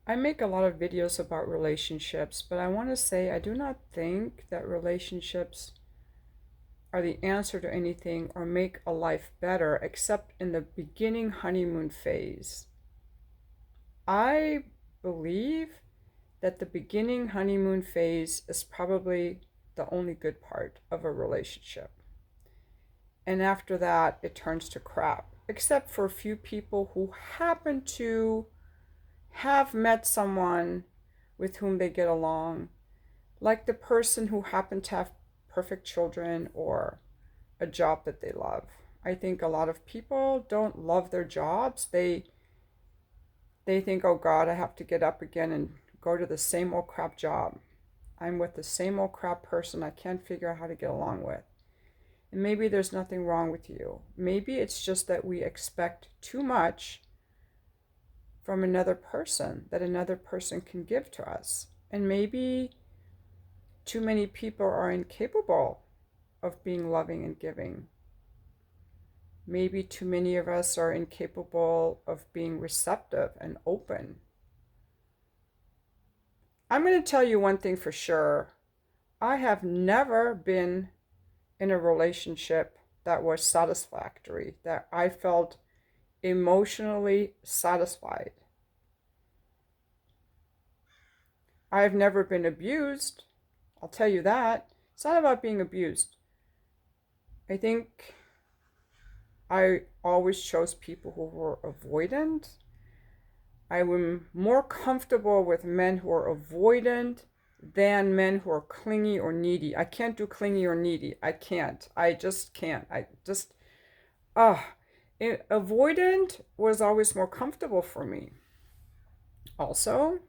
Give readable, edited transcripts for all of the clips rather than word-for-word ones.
I make a lot of videos about relationships, but I want to say I do not think that relationships are the answer to anything or make a life better except in the beginning honeymoon phase. I believe that the beginning honeymoon phase is probably the only good part of a relationship. And after that, it turns to crap, except for a few people who happen to have met someone with whom they get along, like the person who happened to have perfect children or a job that they love. I think a lot of people don't love their jobs. They think, "Oh God, I have to get up again and go to the same old crap job. I'm with the same old crap person I can't figure out how to get along with." And maybe there's nothing wrong with you. Maybe it's just that we expect too much from another person that another person can give to us. And maybe too many people are incapable of being loving and giving. Maybe too many of us are incapable of being receptive and open. I'm going to tell you one thing for sure. I have never been in a relationship that was satisfactory, that I felt emotionally satisfied. I've never been abused. I'll tell you that. It's not about being abused. I think I always chose people who were avoidant. I am more comfortable with men who are avoidant than men who are clingy or needy. I can't do clingy or needy. I can't. I just can't. Ah, avoidant was always more comfortable for me. Also,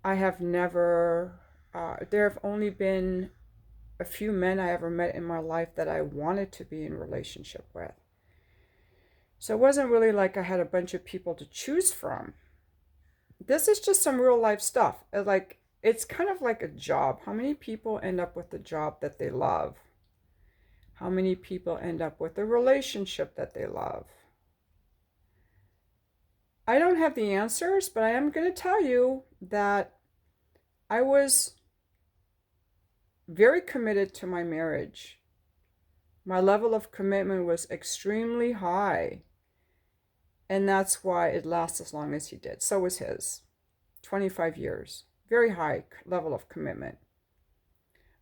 I have never, there have only been a few men I ever met in my life that I wanted to be in a relationship with. So it wasn't really like I had a bunch of people to choose from. This is just some real life stuff. It's kind of like a job. How many people end up with a job that they love? How many people end up with a relationship that they love? I don't have the answers, but I am going to tell you that I was very committed to my marriage. My level of commitment was extremely high, and that's why it lasts as long as he did. So was his. 25 years. Very high level of commitment.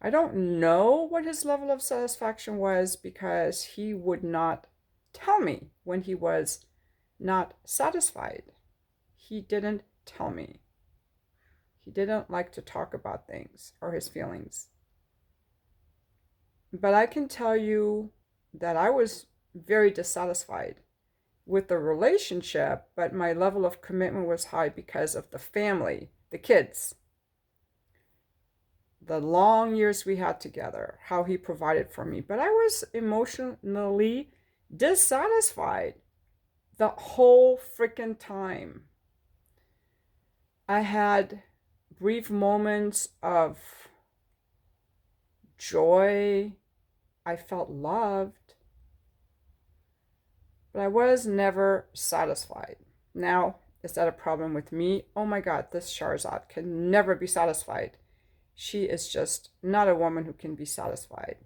I don't know what his level of satisfaction was because he would not tell me when he was not satisfied. He didn't tell me. He didn't like to talk about things or his feelings. But I can tell you that I was very dissatisfied with the relationship, but my level of commitment was high because of the family, the kids, the long years we had together, how he provided for me. But I was emotionally dissatisfied the whole freaking time. I had brief moments of joy. I felt loved, but I was never satisfied. Now, is that a problem with me? Oh my God, this Shahrzad can never be satisfied. She is just not a woman who can be satisfied.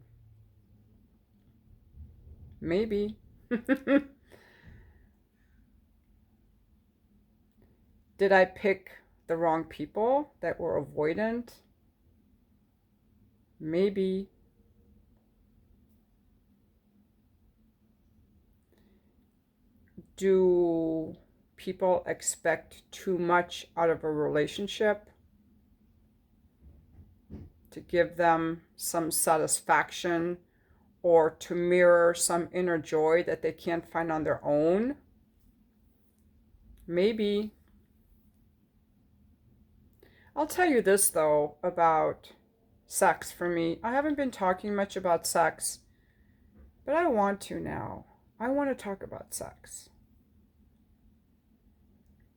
Maybe. Did I pick the wrong people that were avoidant? Maybe. Do people expect too much out of a relationship to give them some satisfaction or to mirror some inner joy that they can't find on their own? Maybe. I'll tell you this though about sex for me. I haven't been talking much about sex, but I want to now. I want to talk about sex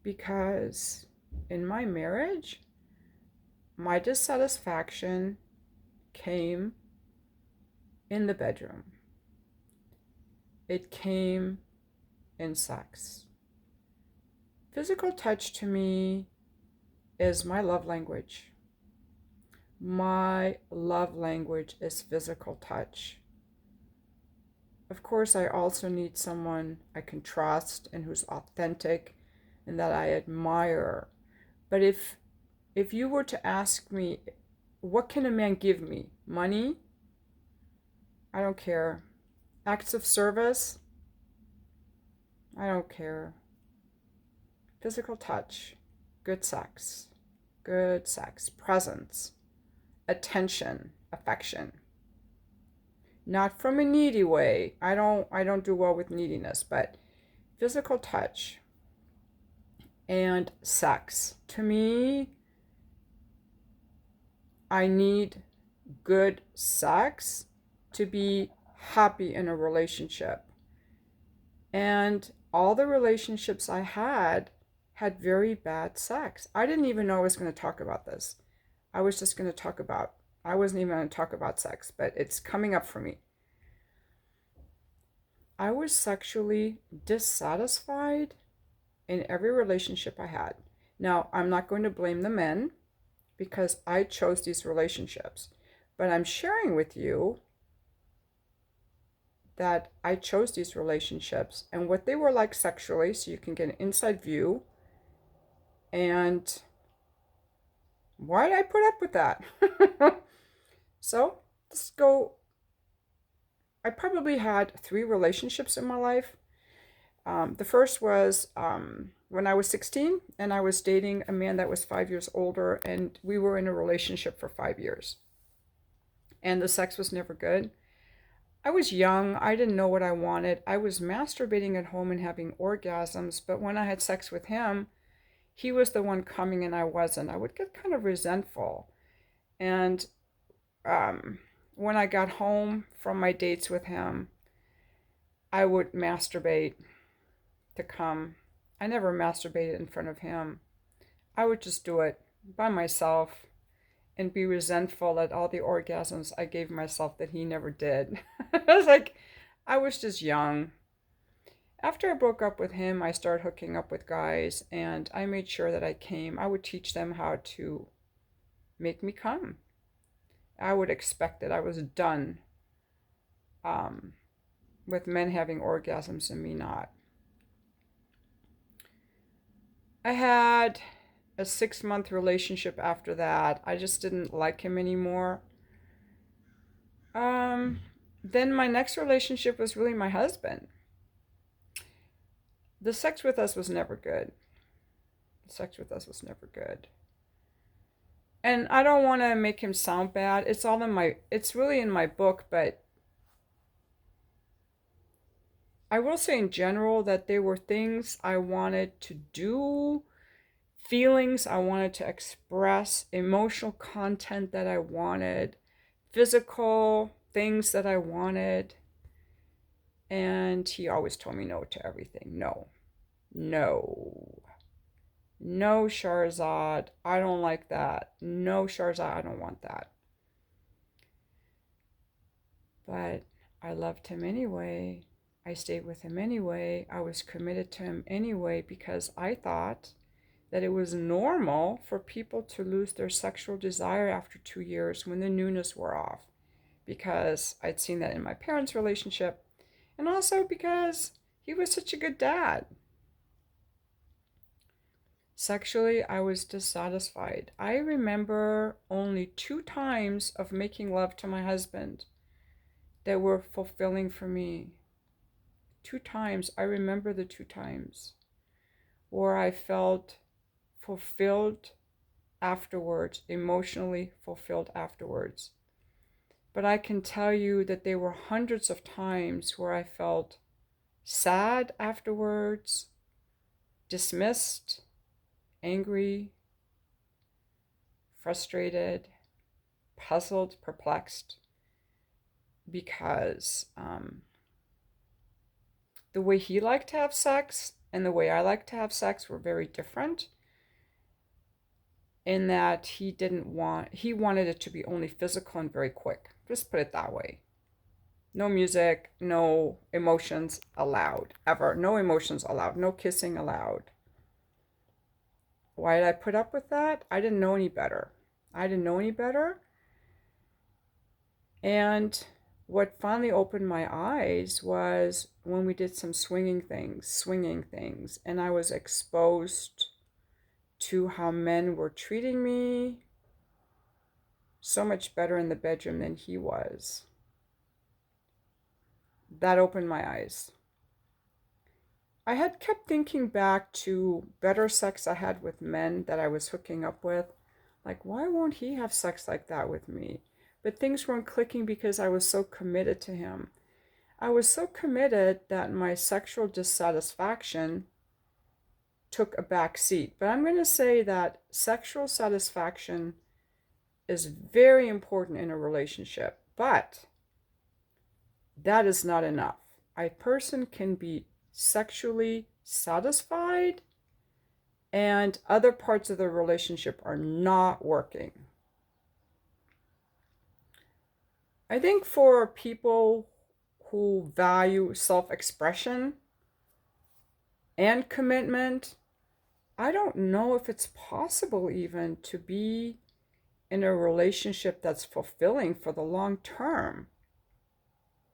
because in my marriage, my dissatisfaction came in the bedroom. It came in sex. Physical touch to me is my love language. My love language is physical touch. Of course, I also need someone I can trust and who's authentic and that I admire. But if you were to ask me, what can a man give me? Money? I don't care. Acts of service? I don't care. Physical touch, good sex, presence, attention, affection. Not from a needy way. I don't do well with neediness, but physical touch and sex. To me, I need good sex to be happy in a relationship. And all the relationships I had very bad sex. I didn't even know I was going to talk about this. I was just going to talk about, I wasn't even going to talk about sex, but it's coming up for me. I was sexually dissatisfied in every relationship I had. Now, I'm not going to blame the men because I chose these relationships, but I'm sharing with you that I chose these relationships and what they were like sexually so you can get an inside view. And why did I put up with that? So let's go. I probably had 3 relationships in my life. The first was when I was 16, and I was dating a man that was 5 years older, and we were in a relationship for 5 years. And the sex was never good. I was young. I didn't know what I wanted. I was masturbating at home and having orgasms, but when I had sex with him, he was the one coming and I wasn't. I would get kind of resentful. And when I got home from my dates with him, I would masturbate to come. I never masturbated in front of him. I would just do it by myself and be resentful at all the orgasms I gave myself that he never did. I was like, I was just young. After I broke up with him, I started hooking up with guys, and I made sure that I came. I would teach them how to make me come. I would expect that I was done with men having orgasms and me not. I had a 6-month relationship after that. I just didn't like him anymore. Then my next relationship was really my husband. The sex with us was never good. And I don't want to make him sound bad. It's really in my book, but I will say in general that there were things I wanted to do, feelings I wanted to express, emotional content that I wanted, physical things that I wanted. And he always told me no to everything. No. No, Shahrzad, I don't like that. No, Shahrzad, I don't want that. But I loved him anyway. I stayed with him anyway. I was committed to him anyway because I thought that it was normal for people to lose their sexual desire after 2 years when the newness wore off. Because I'd seen that in my parents' relationship, and also because he was such a good dad. Sexually, I was dissatisfied. I remember only 2 times of making love to my husband that were fulfilling for me. 2 times. I remember the 2 times where I felt fulfilled afterwards, emotionally fulfilled afterwards. But I can tell you that there were hundreds of times where I felt sad afterwards, dismissed, angry, frustrated, puzzled, perplexed, because the way he liked to have sex and the way I like to have sex were very different, in that he wanted it to be only physical and very quick. Just put it that way. No music, no emotions allowed, ever. No emotions allowed, no kissing allowed. Why did I put up with that? I didn't know any better. I didn't know any better. And what finally opened my eyes was when we did some swinging things, and I was exposed to how men were treating me so much better in the bedroom than he was. That opened my eyes. I had kept thinking back to better sex I had with men that I was hooking up with. Like, why won't he have sex like that with me? But things weren't clicking because I was so committed to him. I was so committed that my sexual dissatisfaction took a back seat. But I'm going to say that sexual satisfaction is very important in a relationship, but that is not enough. A person can be sexually satisfied and other parts of the relationship are not working. I think for people who value self-expression and commitment, I don't know if it's possible even to be in a relationship that's fulfilling for the long term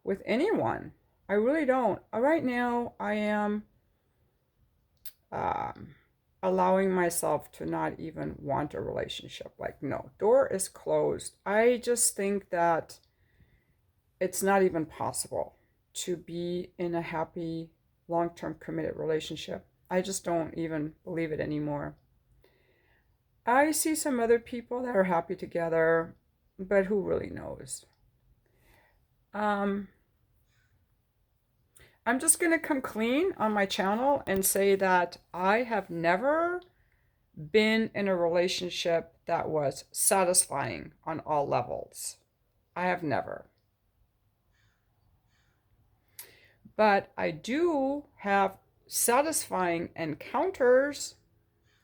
with anyone. I really don't. Right now, I am um, allowing myself to not even want a relationship. Like, no, door is closed. I just think that it's not even possible to be in a happy, long-term committed relationship. I just don't even believe it anymore. I see some other people that are happy together, but who really knows? Um, I'm just going to come clean on my channel and say that I have never been in a relationship that was satisfying on all levels. I have never. But I do have satisfying encounters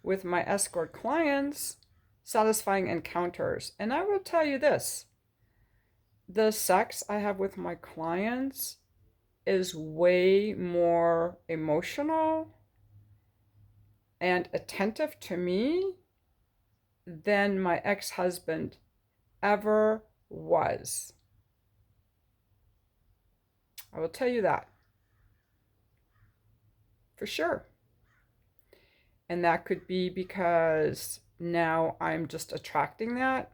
with my escort clients, satisfying encounters. And I will tell you this, the sex I have with my clients is way more emotional and attentive to me than my ex-husband ever was. I will tell you that for sure. And that could be because now I'm just attracting that.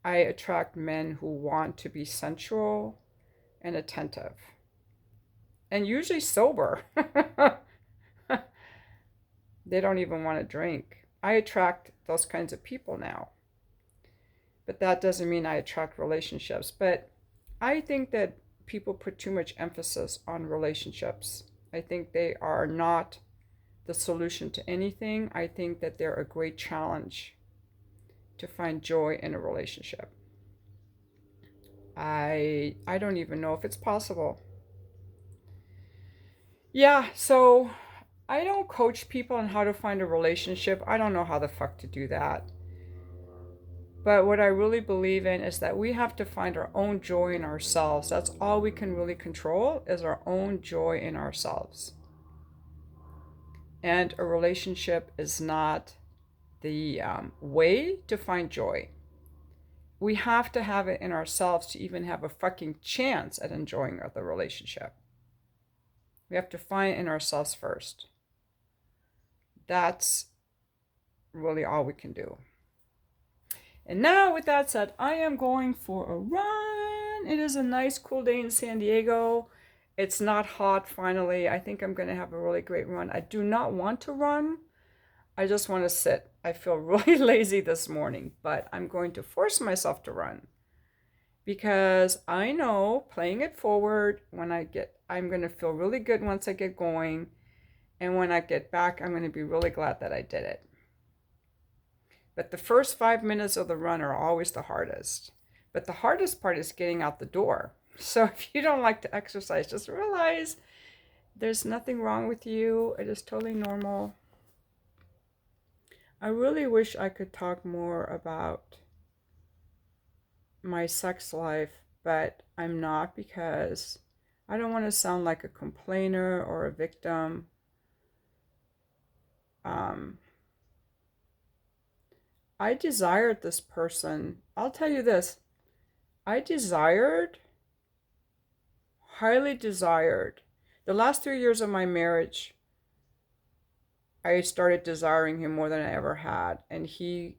I attract men who want to be sensual and attentive, and usually sober. They don't even want to drink. I attract those kinds of people now. But that doesn't mean I attract relationships. But I think that people put too much emphasis on relationships. I think they are not the solution to anything. I think that they're a great challenge to find joy in a relationship. I don't even know if it's possible. Yeah, so I don't coach people on how to find a relationship. I don't know how the fuck to do that. But what I really believe in is that we have to find our own joy in ourselves. That's all we can really control is our own joy in ourselves. And a relationship is not the way to find joy. We have to have it in ourselves to even have a fucking chance at enjoying the relationship. We have to find it in ourselves first. That's really all we can do. And now, with that said, I am going for a run. It is a nice, cool day in San Diego. It's not hot, finally. I think I'm going to have a really great run. I do not want to run. I just want to sit. I feel really lazy this morning, but I'm going to force myself to run because I know playing it forward, I'm going to feel really good once I get going. And when I get back, I'm going to be really glad that I did it. But the first 5 minutes of the run are always the hardest. But the hardest part is getting out the door. So if you don't like to exercise, just realize there's nothing wrong with you. It is totally normal. I really wish I could talk more about my sex life, but I'm not because I don't want to sound like a complainer or a victim. I desired this person. I'll tell you this. I desired, highly desired. The last 3 years of my marriage, I started desiring him more than I ever had, and he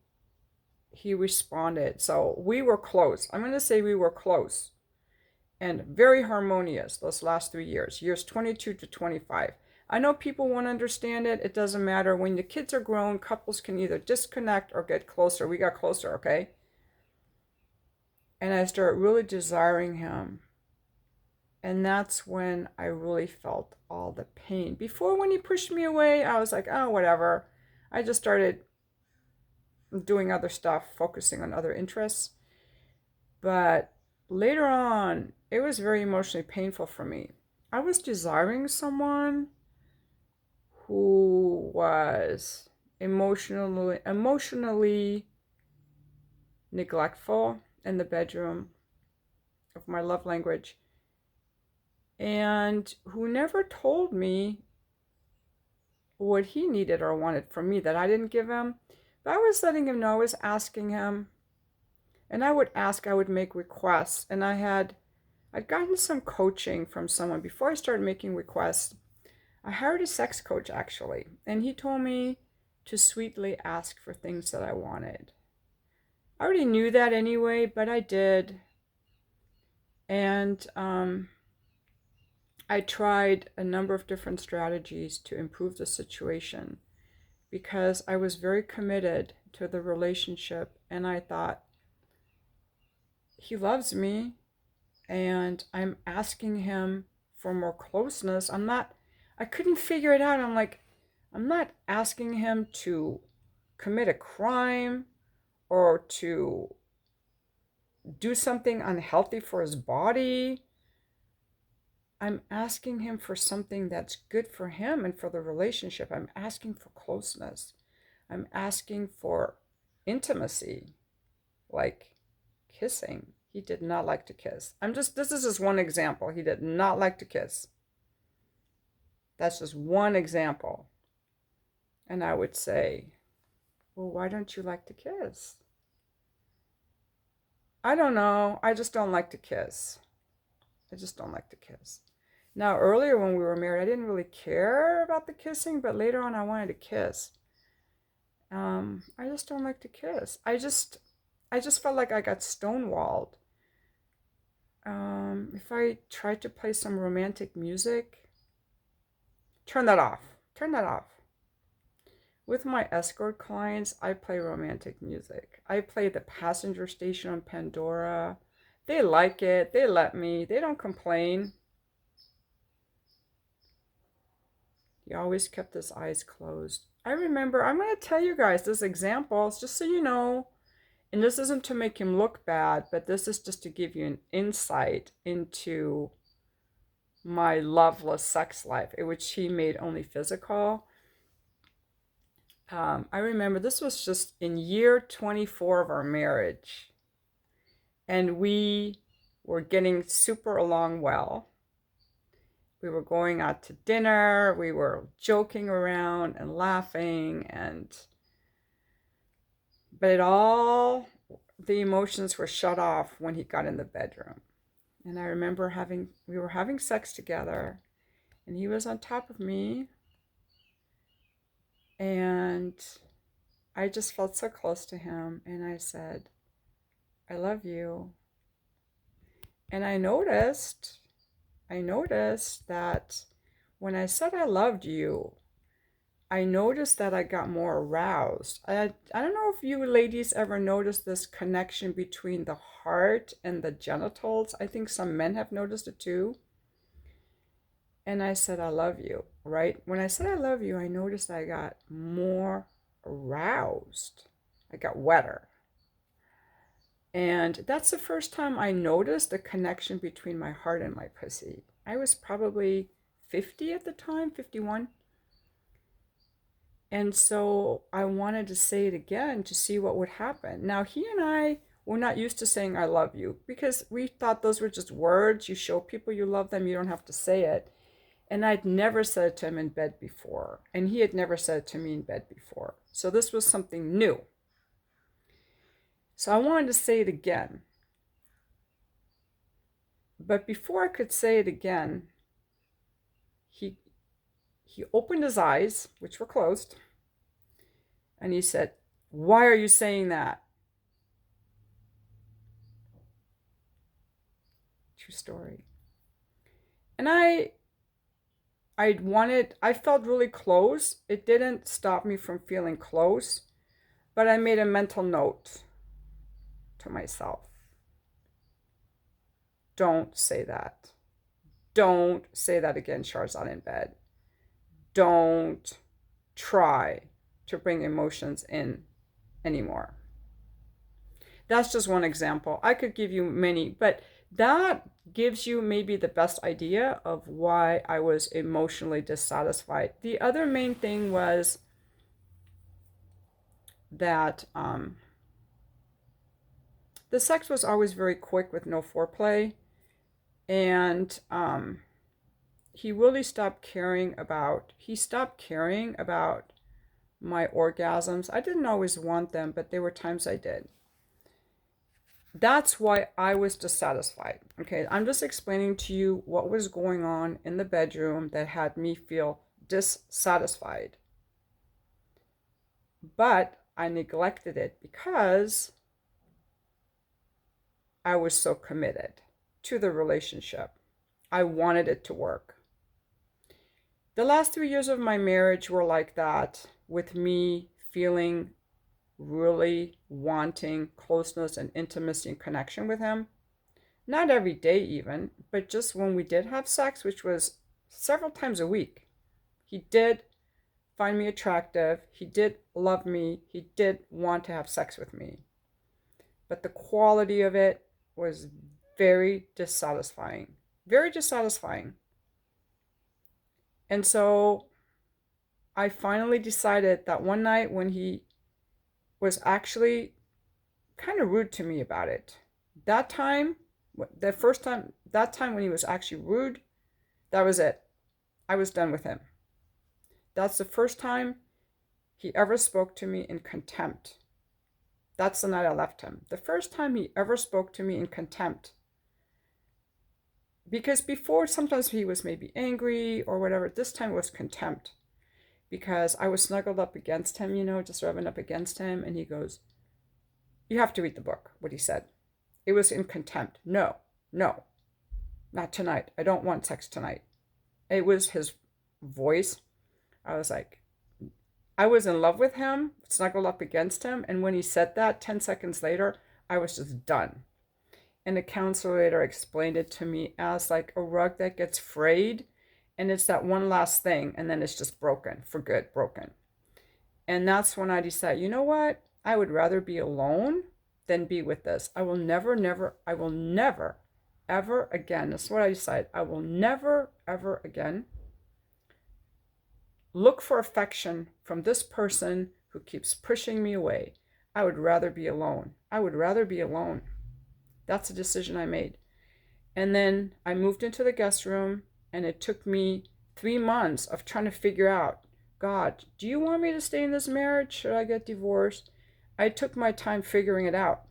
responded. So we were close. I'm going to say we were close and very harmonious those last 3 years, years 22 to 25. I know people won't understand it. It doesn't matter. When the kids are grown, couples can either disconnect or get closer. We got closer, okay? And I started really desiring him. And that's when I really felt all the pain. Before, when he pushed me away, I was like, oh, whatever. I just started doing other stuff, focusing on other interests. But later on, it was very emotionally painful for me. I was desiring someone who was emotionally neglectful in the bedroom, of my love language, and who never told me what he needed or wanted from me that I didn't give him. But I was letting him know, I was asking him, and I would make requests, and I'd gotten some coaching from someone before I started making requests. I hired a sex coach, actually, and he told me to sweetly ask for things that I wanted. I already knew that anyway, but I did. And I tried a number of different strategies to improve the situation because I was very committed to the relationship, and I thought, he loves me, and I'm asking him for more closeness. I couldn't figure it out. I'm like, I'm not asking him to commit a crime or to do something unhealthy for his body. I'm asking him for something that's good for him and for the relationship. I'm asking for closeness. I'm asking for intimacy, like kissing. He did not like to kiss. This is just one example. He did not like to kiss. That's just one example. And I would say, well, why don't you like to kiss? I don't know. I just don't like to kiss. I just don't like to kiss. Now, earlier when we were married, I didn't really care about the kissing, but later on I wanted to kiss. I just don't like to kiss. I just felt like I got stonewalled. If I tried to play some romantic music, turn that off. Turn that off. With my escort clients, I play romantic music. I play the Passenger Station on Pandora. They like it. They let me. They don't complain. He always kept his eyes closed. I remember, I'm going to tell you guys this example, just so you know, and this isn't to make him look bad, but this is just to give you an insight into my loveless sex life, which he made only physical. I remember this was just in year 24 of our marriage, and we were getting super along well. We were going out to dinner, we were joking around and laughing, but the emotions were shut off when he got in the bedroom. And I remember we were having sex together, and he was on top of me, and I just felt so close to him, and I said, I love you. And I noticed that when I said I loved you, I noticed that I got more aroused. I don't know if you ladies ever noticed this connection between the heart and the genitals. I think some men have noticed it too. And I said, I love you, right? When I said I love you, I noticed I got more aroused. I got wetter. And that's the first time I noticed the connection between my heart and my pussy. I was probably 50 at the time, 51. And so I wanted to say it again to see what would happen. Now, he and I were not used to saying I love you because we thought those were just words. You show people you love them, you don't have to say it. And I'd never said it to him in bed before. And he had never said it to me in bed before. So this was something new. So I wanted to say it again. But before I could say it again, he he opened his eyes, which were closed, and he said, "Why are you saying that?" True story. And I felt really close. It didn't stop me from feeling close, but I made a mental note to myself. Don't say that. Don't say that again, Shahrzad, in bed. Don't try to bring emotions in anymore. That's just one example. I could give you many, but that gives you maybe the best idea of why I was emotionally dissatisfied. The other main thing was that the sex was always very quick with no foreplay, and he really stopped caring about my orgasms. I didn't always want them, but there were times I did. That's why I was dissatisfied. Okay, I'm just explaining to you what was going on in the bedroom that had me feel dissatisfied. But I neglected it because I was so committed to the relationship. I wanted it to work. The last 3 years of my marriage were like that, with me feeling really wanting closeness and intimacy and connection with him. Not every day, even, but just when we did have sex, which was several times a week. He did find me attractive. He did love me. He did want to have sex with me. But the quality of it was very dissatisfying. Very dissatisfying. And so I finally decided that one night when he was actually kind of rude to me about it, that time, that time when he was actually rude, that was it. I was done with him. That's the first time he ever spoke to me in contempt. That's the night I left him. The first time he ever spoke to me in contempt. Because before, sometimes he was maybe angry or whatever. This time it was contempt. Because I was snuggled up against him, just rubbing up against him. And he goes, "You have to read the book," what he said. It was in contempt. No, no, not tonight. I don't want sex tonight. It was his voice. I was like, I was in love with him, snuggled up against him. And when he said that, 10 seconds later, I was just done. And the counselor later explained it to me as like a rug that gets frayed. And it's that one last thing. And then it's just broken, for good, broken. And that's when I decided, you know what? I would rather be alone than be with this. I will never, ever again. That's what I decided. I will never, ever again look for affection from this person who keeps pushing me away. I would rather be alone. I would rather be alone. That's a decision I made. And then I moved into the guest room, and it took me 3 months of trying to figure out, God, do you want me to stay in this marriage? Should I get divorced? I took my time figuring it out.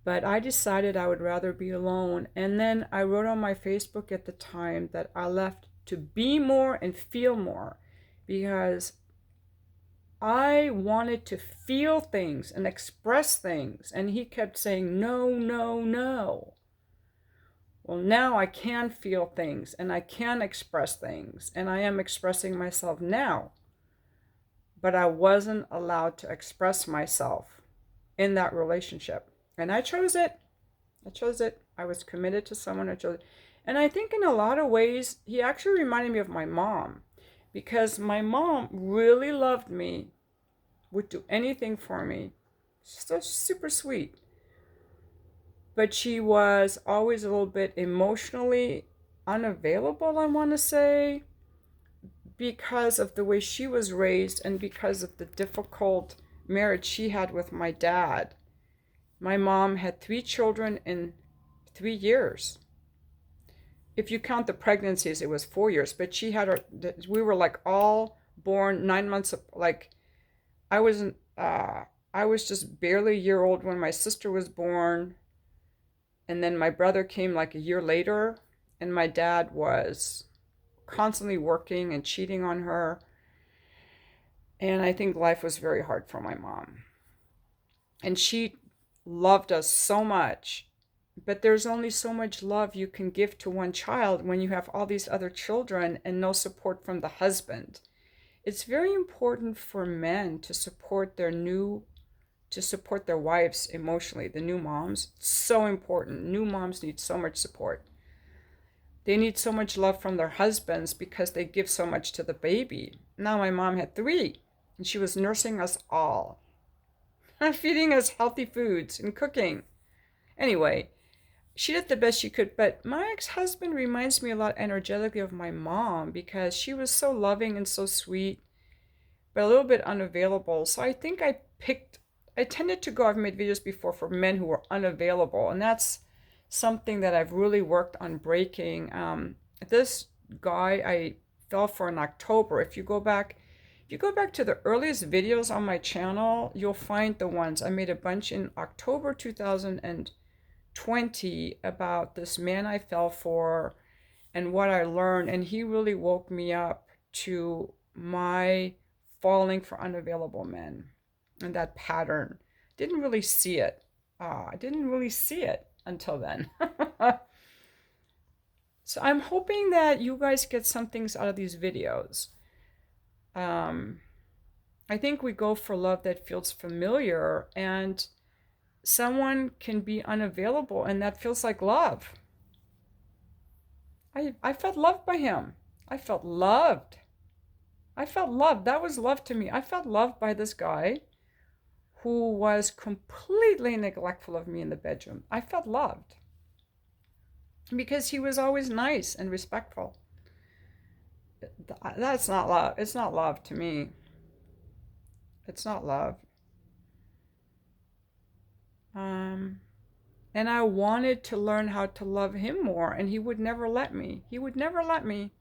But I decided I would rather be alone. And then I wrote on my Facebook at the time that I left to be more and feel more, because I wanted to feel things and express things. And he kept saying, no, no, no. Well, now I can feel things and I can express things, and I am expressing myself now. But I wasn't allowed to express myself in that relationship. And I chose it. I chose it. I was committed to someone. I chose it. And I think in a lot of ways, he actually reminded me of my mom, because my mom really loved me, would do anything for me. She's so super sweet. But she was always a little bit emotionally unavailable, I want to say, because of the way she was raised and because of the difficult marriage she had with my dad. My mom had 3 children in 3 years. If you count the pregnancies, it was 4 years. But she had we were like all born 9 months, like I wasn't, I was just barely a year old when my sister was born, and then my brother came like a year later, and my dad was constantly working and cheating on her. And I think life was very hard for my mom. And she loved us so much. But there's only so much love you can give to one child when you have all these other children and no support from the husband. It's very important for men to support their wives emotionally, the new moms. It's so important. New moms need so much support. They need so much love from their husbands because they give so much to the baby. Now my mom had three, and she was nursing us all, feeding us healthy foods and cooking. Anyway, she did the best she could, but my ex-husband reminds me a lot energetically of my mom because she was so loving and so sweet, but a little bit unavailable. So I think I tended to go, I've made videos before for men who were unavailable, and that's something that I've really worked on breaking. This guy I fell for in October. If you go back to the earliest videos on my channel, you'll find the ones. I made a bunch in October 2020 about this man I fell for and what I learned, and he really woke me up to my falling for unavailable men and that pattern. Didn't really see it. I didn't really see it until then. So I'm hoping that you guys get some things out of these videos. I think we go for love that feels familiar, and someone can be unavailable and that feels like love. I felt loved by him. I felt loved. I felt loved. That was love to me. I felt loved by this guy who was completely neglectful of me in the bedroom. I felt loved because he was always nice and respectful. That's not love. It's not love to me. It's not love. And I wanted to learn how to love him more, and he would never let me. He would never let me.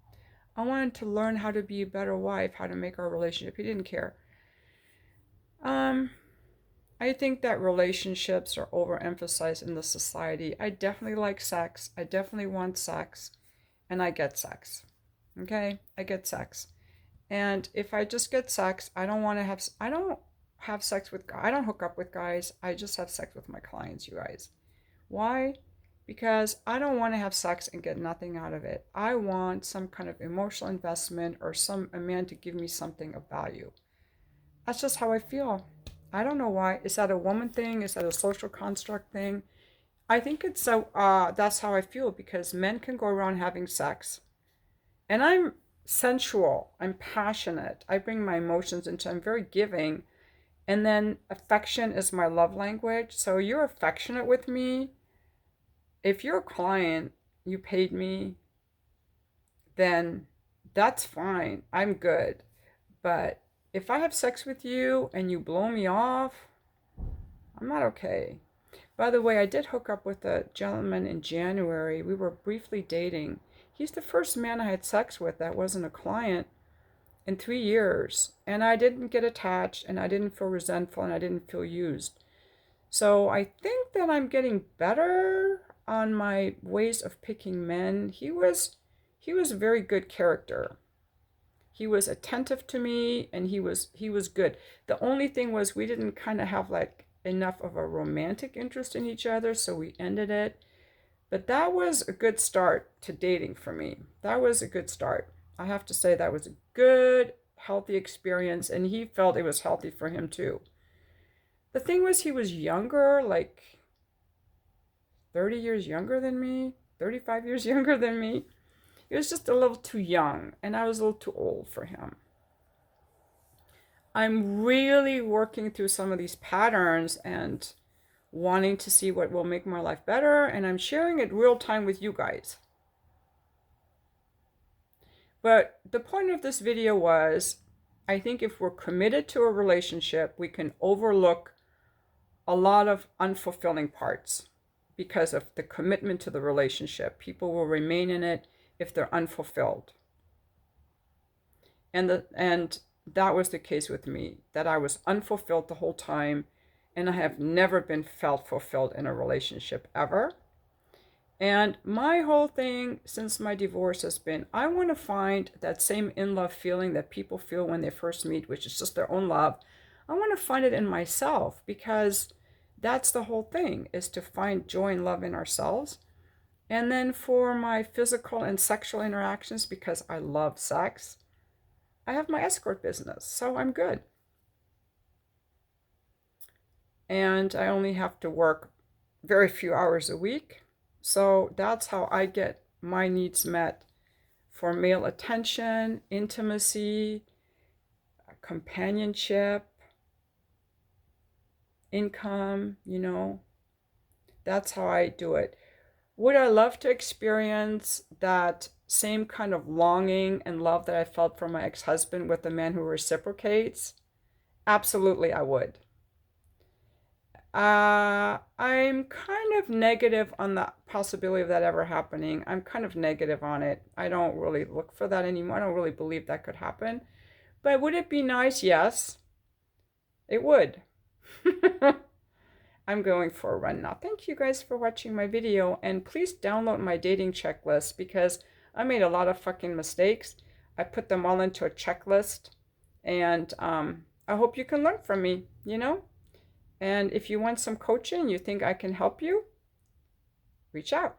I wanted to learn how to be a better wife, how to make our relationship. He didn't care. I think that relationships are overemphasized in the society. I definitely like sex. I definitely want sex, and I get sex. Okay? I get sex. And if I just get sex, I don't have sex with guys. I don't hook up with guys. I just have sex with my clients, you guys. Why? Because I don't want to have sex and get nothing out of it. I want some kind of emotional investment or a man to give me something of value. That's just how I feel. I don't know why. Is that a woman thing? Is that a social construct thing? I think it's that's how I feel, because men can go around having sex. And I'm sensual. I'm passionate. I bring my emotions into it. I'm very giving. And then affection is my love language. So you're affectionate with me. If you're a client, you paid me, then that's fine. I'm good. But if I have sex with you and you blow me off, I'm not okay. By the way, I did hook up with a gentleman in January. We were briefly dating. He's the first man I had sex with that wasn't a client in 3 years. And I didn't get attached, and I didn't feel resentful, and I didn't feel used. So I think that I'm getting better on my ways of picking men. He was a very good character. He was attentive to me, and he was good. The only thing was we didn't kind of have like enough of a romantic interest in each other, so we ended it. But that was a good start to dating for me. That was a good start. I have to say that was a good, healthy experience, and he felt it was healthy for him too. The thing was, he was younger, like 30 years younger than me, 35 years younger than me. He was just a little too young, and I was a little too old for him. I'm really working through some of these patterns and wanting to see what will make my life better, and I'm sharing it real time with you guys. But the point of this video was, I think if we're committed to a relationship, we can overlook a lot of unfulfilling parts because of the commitment to the relationship. People will remain in it if they're unfulfilled. And that was the case with me, that I was unfulfilled the whole time and I have never been felt fulfilled in a relationship ever. And my whole thing since my divorce has been I want to find that same in love feeling that people feel when they first meet, which is just their own love. I want to find it in myself because that's the whole thing, is to find joy and love in ourselves. And then for my physical and sexual interactions, because I love sex, I have my escort business, so I'm good. And I only have to work very few hours a week. So that's how I get my needs met for male attention, intimacy, companionship, income, That's how I do it. Would I love to experience that same kind of longing and love that I felt for my ex-husband with a man who reciprocates? Absolutely, I would. I'm kind of negative on the possibility of that ever happening. I'm kind of negative on it. I don't really look for that anymore. I don't really believe that could happen. But would it be nice? Yes, it would. I'm going for a run now. Thank you guys for watching my video, and please download my dating checklist because I made a lot of fucking mistakes. I put them all into a checklist, and I hope you can learn from me. And if you want some coaching, you think I can help you, reach out.